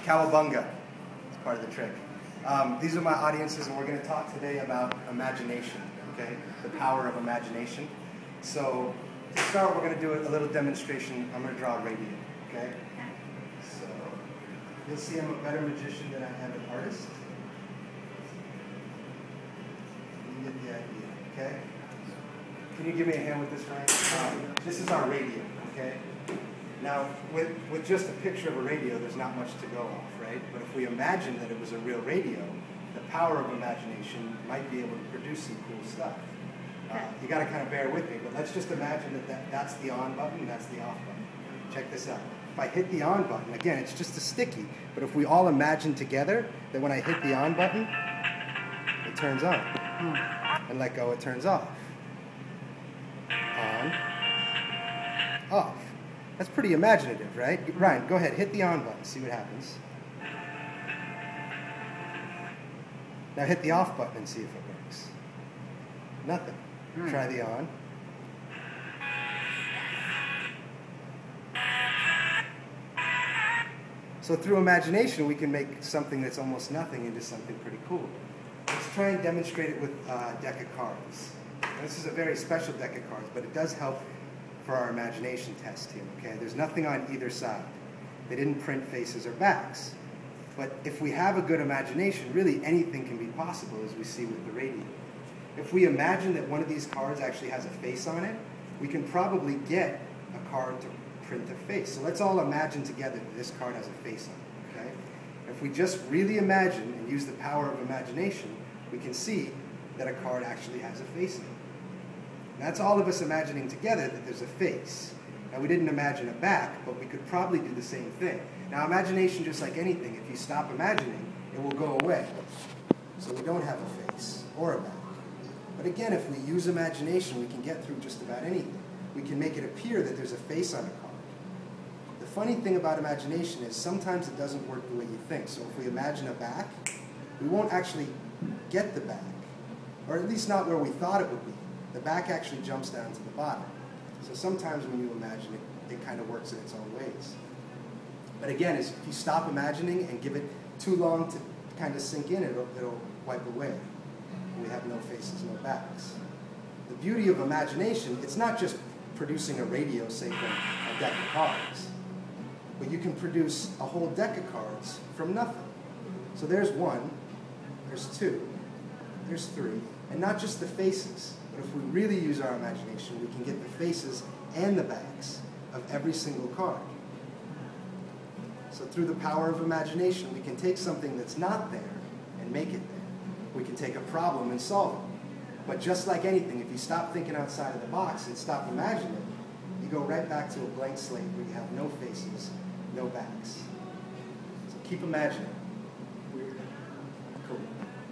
Cowabunga. It's part of the trick. These are my audiences, and we're going to talk today about imagination, okay? The power of imagination. So, to start, we're going to do a little demonstration. I'm going to draw a radio, okay? So, you'll see I'm a better magician than I am an artist. You get the idea, okay? Can you give me a hand with this, Ryan? This is our radio, okay? Now, with just a picture of a radio, there's not much to go off, right? But if we imagine that it was a real radio, the power of imagination might be able to produce some cool stuff. You got to kind of bear with me, but let's just imagine that's the on button, that's the off button. Check this out. If I hit the on button, again, it's just a sticky, but if we all imagine together that when I hit the on button, it turns on. And let go, it turns off. On, off. That's pretty imaginative, right? Ryan, go ahead, hit the on button, see what happens. Now hit the off button and see if it works. Nothing. Try the on. So through imagination, we can make something that's almost nothing into something pretty cool. Let's try and demonstrate it with a deck of cards. Now, this is a very special deck of cards, but it does help for our imagination test here, okay? There's nothing on either side. They didn't print faces or backs. But if we have a good imagination, really anything can be possible, as we see with the radio. If we imagine that one of these cards actually has a face on it, we can probably get a card to print a face. So let's all imagine together that this card has a face on it, okay? If we just really imagine and use the power of imagination, we can see that a card actually has a face on it. That's all of us imagining together that there's a face. Now, we didn't imagine a back, but we could probably do the same thing. Now, imagination, just like anything, if you stop imagining, it will go away. So we don't have a face or a back. But again, if we use imagination, we can get through just about anything. We can make it appear that there's a face on a card. The funny thing about imagination is sometimes it doesn't work the way you think. So if we imagine a back, we won't actually get the back, or at least not where we thought it would be. The back actually jumps down to the bottom. So sometimes when you imagine it, it kind of works in its own ways. But again, if you stop imagining and give it too long to kind of sink in, it'll wipe away. We have no faces, no backs. The beauty of imagination, it's not just producing a radio, say, from a deck of cards, but you can produce a whole deck of cards from nothing. So there's one, there's two, there's three, and not just the faces. But if we really use our imagination, we can get the faces and the backs of every single card. So through the power of imagination, we can take something that's not there and make it there. We can take a problem and solve it. But just like anything, if you stop thinking outside of the box and stop imagining, you go right back to a blank slate where you have no faces, no backs. So keep imagining.